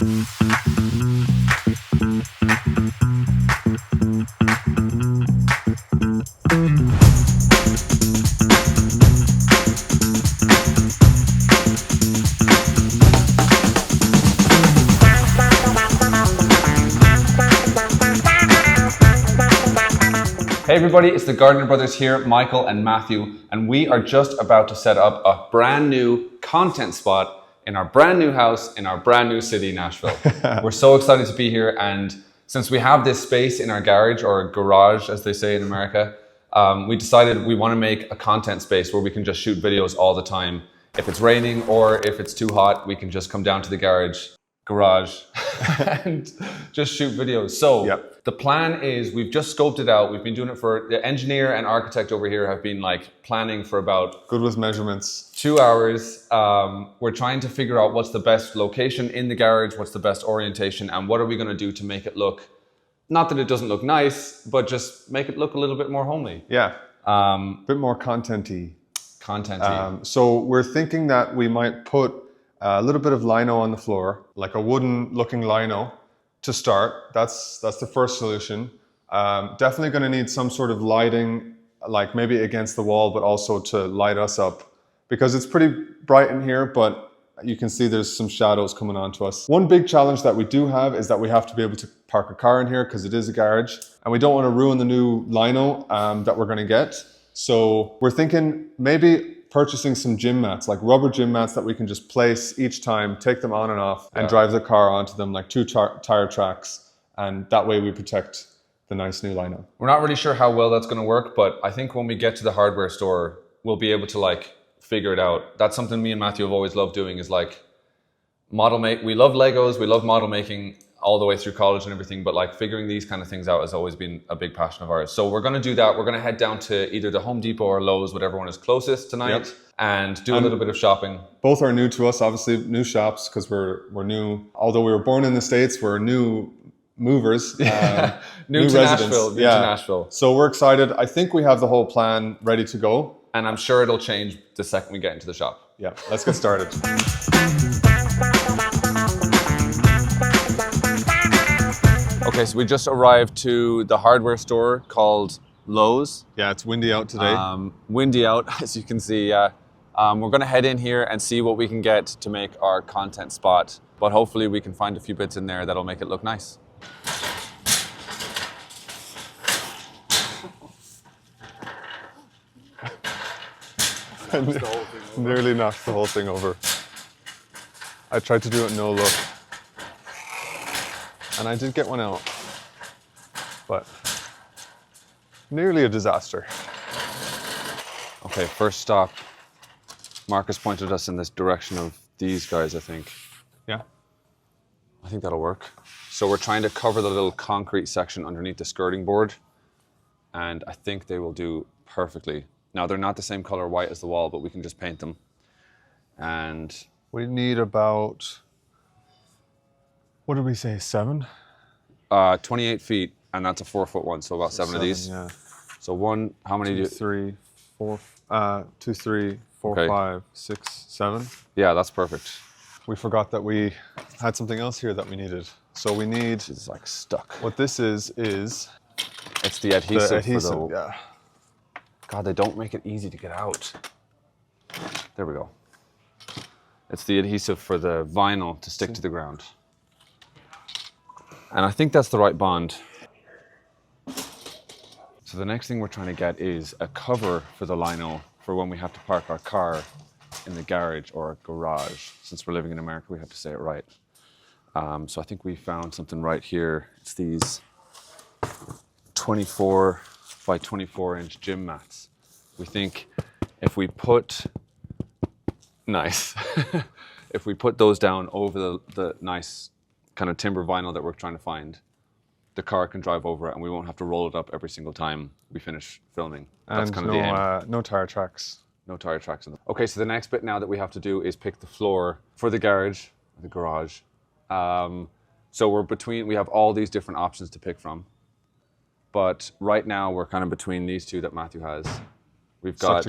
Hey everybody, it's the Gardiner brothers here, Michael and Matthew, and we are just about to set up a brand new content spot in our brand new house in our brand new city, Nashville. We're so excited to be here, and since we have this space in our garage, or garage as they say in America, we decided we want to make a content space where we can just shoot videos all the time. If it's raining or if it's too hot, we can just come down to the garage and just shoot videos. So the plan is, we've just scoped it out. We've been doing it for, the engineer and architect over here have been like planning for about, good with measurements, 2 hours. We're trying to figure out what's the best location in the garage, what's the best orientation, and what are we going to do to make it look, not that it doesn't look nice, but just make it look a little bit more homely. Yeah, bit more content-y. So we're thinking that we might put a little bit of lino on the floor, like a wooden looking lino to start. That's the first solution. Definitely going to need some sort of lighting, like maybe against the wall, but also to light us up, because it's pretty bright in here, but you can see there's some shadows coming onto us. One big challenge that we do have is that we have to be able to park a car in here because it is a garage, and we don't want to ruin the new lino that we're going to get. So we're thinking maybe purchasing some gym mats, like rubber gym mats that we can just place each time, take them on and off, and drive the car onto them, like two tire tracks. And that way we protect the nice new lino. We're not really sure how well that's going to work, but I think when we get to the hardware store, we'll be able to like figure it out. That's something me and Matthew have always loved doing, is like model make. We love Legos, we love model making all the way through college and everything, but like figuring these kind of things out has always been a big passion of ours. So we're going to do that. We're going to head down to either the Home Depot or Lowe's, whatever one is closest tonight, and do a little bit of shopping. Both are new to us, obviously, new shops, because we're new. Although we were born in the States, we're new movers, new to residents. Nashville, new to Nashville. So we're excited. I think we have the whole plan ready to go. And I'm sure it'll change the second we get into the shop. Yeah, let's get started. Okay, so we just arrived to the hardware store called Lowe's. Yeah, it's windy out today. Windy out, as you can see. We're going to head in here and see what we can get to make our content spot. But hopefully we can find a few bits in there that'll make it look nice. Nearly knocked the whole thing over. I tried to do it no look. And I did get one out, but nearly a disaster. Okay, first stop. Marcus pointed us in this direction of these guys, I think. Yeah. I think that'll work. So we're trying to cover the little concrete section underneath the skirting board, and I think they will do perfectly. Now, they're not the same color white as the wall, but we can just paint them. And we need about, what did we say, 7? 28 feet, and that's a 4-foot one, so about 7 of these. Yeah. So one, how many do you? 3, 4, 2, 3, 4, 5, 6, 7. Yeah, that's perfect. We forgot that we had something else here that we needed. So we need, It's like stuck. what this is It's the adhesive, for the, yeah. God, they don't make it easy to get out. There we go. It's the adhesive for the vinyl to stick to the ground. And I think that's the right bond. So the next thing we're trying to get is a cover for the lino for when we have to park our car in the garage or garage. Since we're living in America, we have to say it right. So I think we found something right here. It's these 24 by 24 inch gym mats. We think if we put, nice, if we put those down over the nice kind of timber vinyl that we're trying to find, the car can drive over it and we won't have to roll it up every single time we finish filming. That's kind of the aim. No tire tracks. No tire tracks in them. Okay, so the next bit now that we have to do is pick the floor for the garage, the garage. So we have all these different options to pick from. But right now we're kind of between these two that Matthew has. We've got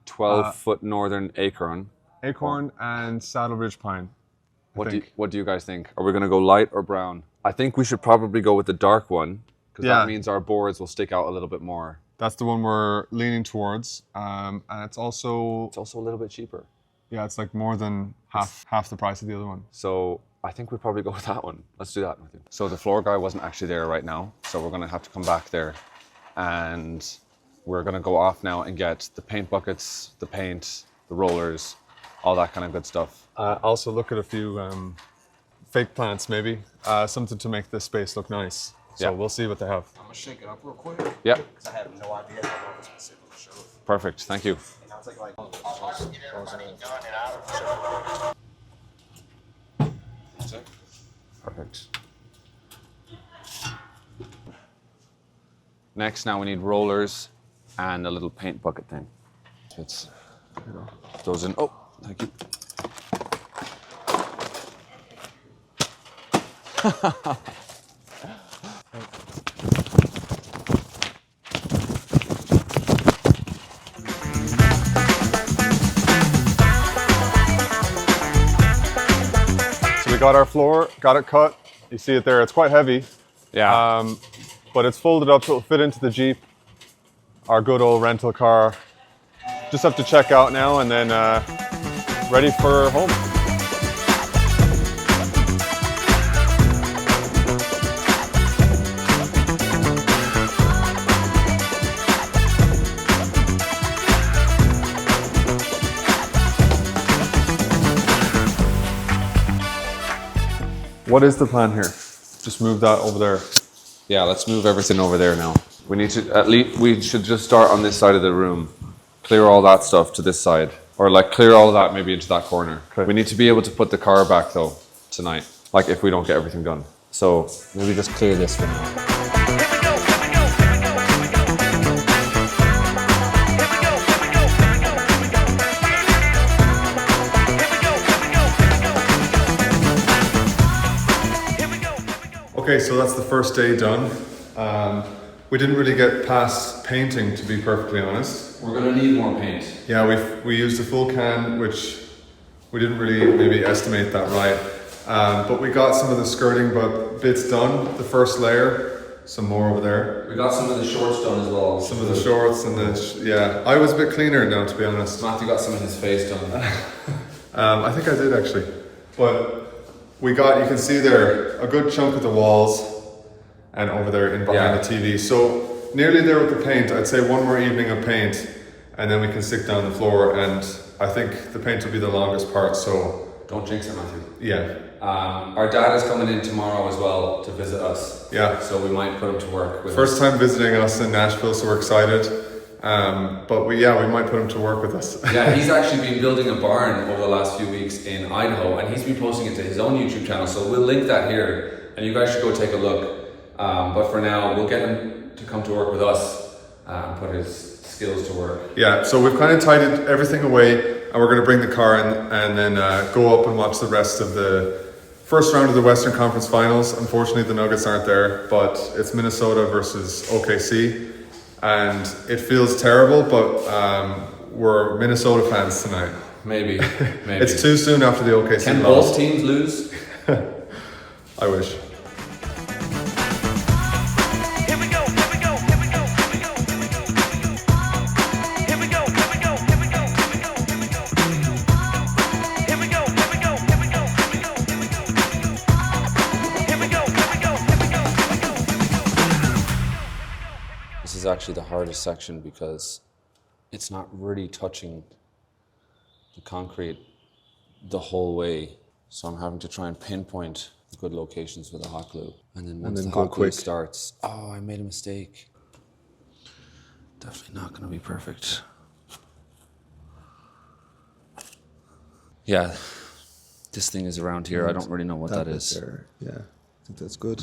12-foot northern acorn. Acorn and Saddle Ridge pine. What do you guys think? Are we going to go light or brown? I think we should probably go with the dark one because that means our boards will stick out a little bit more. That's the one we're leaning towards, and it's also a little bit cheaper. Yeah, it's like more than half the price of the other one. So I think we'd probably go with that one. Let's do that, Matthew. So the floor guy wasn't actually there right now, so we're going to have to come back there, and we're going to go off now and get the paint buckets, the paint, the rollers, all that kind of good stuff. Also look at a few fake plants, maybe something to make this space look nice. So we'll see what they have. I'm gonna shake it up real quick. Yeah. Because I have no idea how long it's been sitting on the shelf. Perfect. Thank you. And I'll take like Perfect. Next, now we need rollers and a little paint bucket thing. Let's put those in. Oh, thank you. So we got our floor, got it cut. You see it there, it's quite heavy. Yeah. But it's folded up so it'll fit into the Jeep, our good old rental car. Just have to check out now and then ready for home. What is the plan here? Just move that over there. Yeah, let's move everything over there now. We need to, at least, we should just start on this side of the room. Clear all that stuff to this side. Or like clear all of that maybe into that corner. Okay. We need to be able to put the car back though, tonight. Like if we don't get everything done. So maybe just clear this for now. Okay, so that's the first day done. We didn't really get past painting, to be perfectly honest. We're gonna need more paint. Yeah, we used a full can, which we didn't really maybe estimate that right. But we got some of the skirting bits done, the first layer, some more over there. We got some of the shorts done as well. Some of the shorts and yeah. I was a bit cleaner now, to be honest. Matthew got some of his face done. I think I did actually. But we got, you can see there, a good chunk of the walls and over there in behind the TV. So nearly there with the paint. I'd say one more evening of paint and then we can stick down the floor, and I think the paint will be the longest part, so. Don't jinx it, Matthew. Yeah. Our dad is coming in tomorrow as well to visit us. Yeah. So we might put him to work with First time visiting us in Nashville, so we're excited. But we might put him to work with us. Yeah, he's actually been building a barn over the last few weeks in Idaho, and he's been posting it to his own YouTube channel, so we'll link that here, and you guys should go take a look. But for now, we'll get him to come to work with us and put his skills to work. Yeah, so we've kind of tidied everything away, and we're going to bring the car in and then go up and watch the rest of the first round of the Western Conference Finals. Unfortunately, the Nuggets aren't there, but it's Minnesota versus OKC. And it feels terrible, but we're Minnesota fans tonight. Maybe. It's too soon after the OKC Can loss. both teams lose? I wish. This is actually the hardest section because it's not really touching the concrete the whole way. So I'm having to try and pinpoint the good locations with the hot glue. And then once the hot glue starts, oh, I made a mistake. Definitely not going to be perfect. Yeah, this thing is around here. I don't really know what that is. There. Yeah, I think that's good.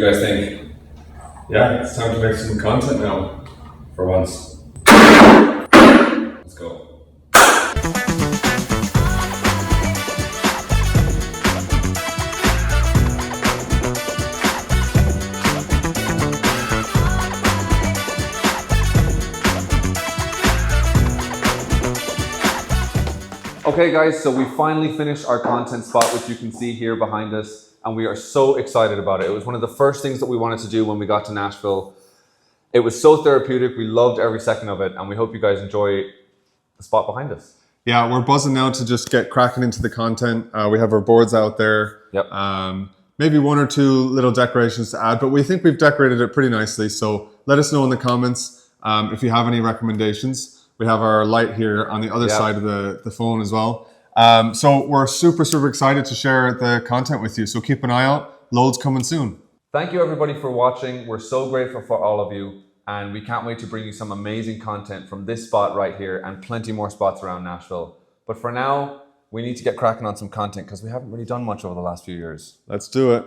you guys think? Yeah, it's time to make some content now. For once. Let's go. Okay guys, so we finally finished our content spot, which you can see here behind us, and we are so excited about it. It was one of the first things that we wanted to do when we got to Nashville. It was so therapeutic, we loved every second of it, and we hope you guys enjoy the spot behind us. Yeah, we're buzzing now to just get cracking into the content. We have our boards out there. Yep. Maybe one or two little decorations to add, but we think we've decorated it pretty nicely. So let us know in the comments if you have any recommendations. We have our light here on the other side of the phone as well. So we're super, super excited to share the content with you. So keep an eye out. Loads coming soon. Thank you everybody for watching. We're so grateful for all of you, and we can't wait to bring you some amazing content from this spot right here and plenty more spots around Nashville. But for now, we need to get cracking on some content because we haven't really done much over the last few years. Let's do it.